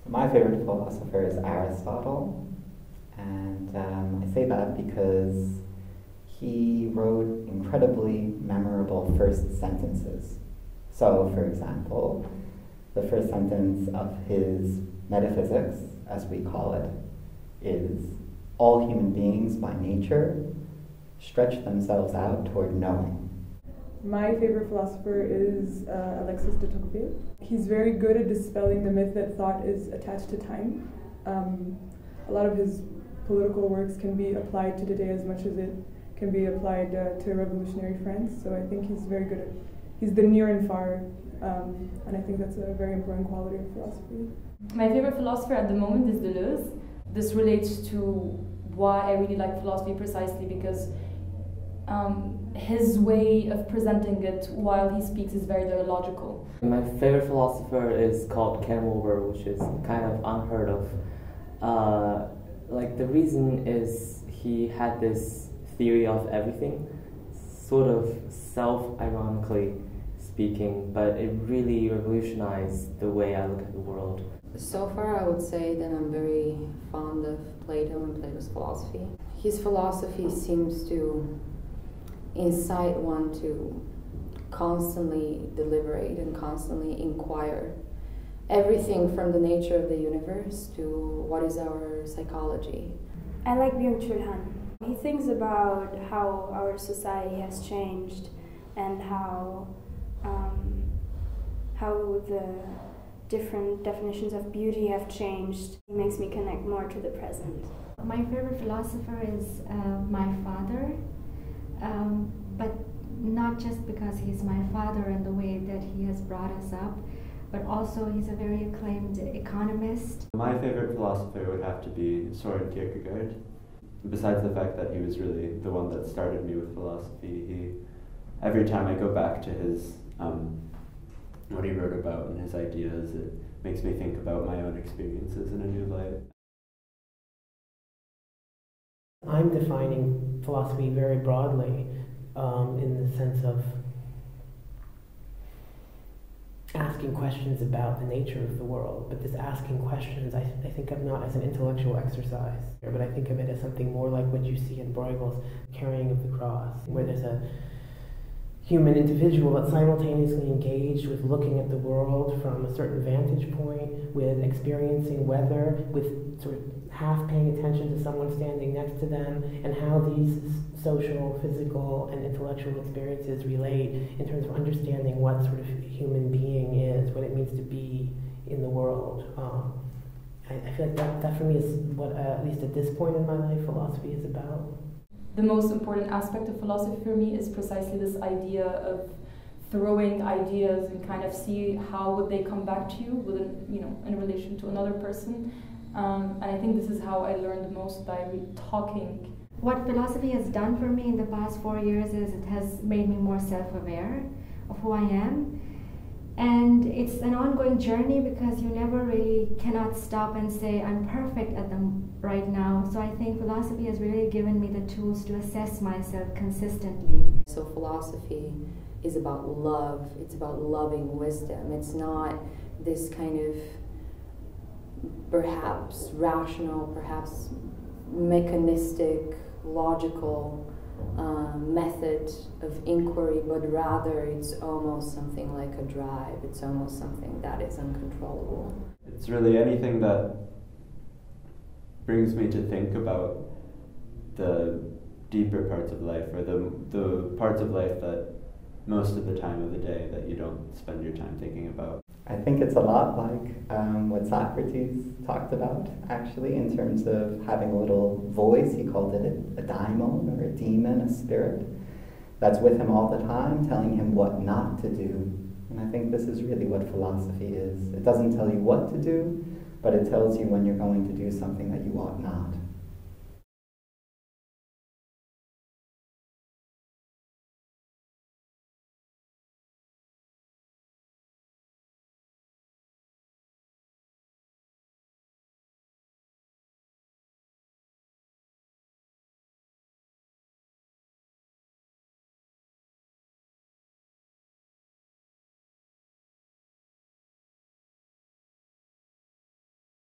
My favorite philosopher is Aristotle, and I say that because he wrote incredibly memorable first sentences. So, for example, the first sentence of his Metaphysics, as we call it, is, "All human beings by nature stretch themselves out toward knowing." My favorite philosopher is Alexis de Tocqueville. He's very good at dispelling the myth that thought is attached to time. A lot of his political works can be applied to today as much as it can be applied to revolutionary France. So I think he's very good at, he's the near and far, and I think that's a very important quality of philosophy. My favorite philosopher at the moment is Deleuze. This relates to why I really like philosophy precisely because his way of presenting it while he speaks is very dialogical. My favorite philosopher is called Ken Wilber, which is kind of unheard of. The reason is he had this theory of everything, sort of self-ironically speaking, but it really revolutionized the way I look at the world. So far, I would say that I'm very fond of Plato and Plato's philosophy. His philosophy seems to incite one to constantly deliberate and constantly inquire everything from the nature of the universe to what is our psychology. I like Byung-Chul. He thinks about how our society has changed and how the different definitions of beauty have changed. It makes me connect more to the present. My favorite philosopher is my father, but not just because he's my father and the way that he has brought us up, but also he's a very acclaimed economist. My favorite philosopher would have to be Søren Kierkegaard. Besides the fact that he was really the one that started me with philosophy, every time I go back to his what he wrote about and his ideas, it makes me think about my own experiences in a new light. I'm defining philosophy very broadly in the sense of asking questions about the nature of the world, but this asking questions I think of not as an intellectual exercise, but I think of it as something more like what you see in Bruegel's Carrying of the Cross, where there's a human individual that's simultaneously engaged with looking at the world from a certain vantage point, with experiencing weather, with sort of half paying attention to someone standing next to them, and how these social, physical, and intellectual experiences relate in terms of understanding what sort of human being is, what it means to be in the world. I feel like that for me is what, at least at this point in my life, philosophy is about. The most important aspect of philosophy for me is precisely this idea of throwing ideas and kind of see how would they come back to you within, in relation to another person. And I think this is how I learned the most, by talking. What philosophy has done for me in the past 4 years is it has made me more self-aware of who I am. And it's an ongoing journey because you never really cannot stop and say, I'm perfect at them right now. So I think philosophy has really given me the tools to assess myself consistently. So philosophy is about love. It's about loving wisdom. It's not this kind of perhaps rational, perhaps mechanistic, logical method of inquiry, but rather it's almost something like a drive. It's almost something that is uncontrollable. It's really anything that brings me to think about the deeper parts of life, or the parts of life that most of the time of the day that you don't spend your time thinking about. I think it's a lot like what Socrates talked about, actually, in terms of having a little voice. He called it a daimon, or a demon, a spirit, that's with him all the time, telling him what not to do. And I think this is really what philosophy is. It doesn't tell you what to do, but it tells you when you're going to do something that you ought not.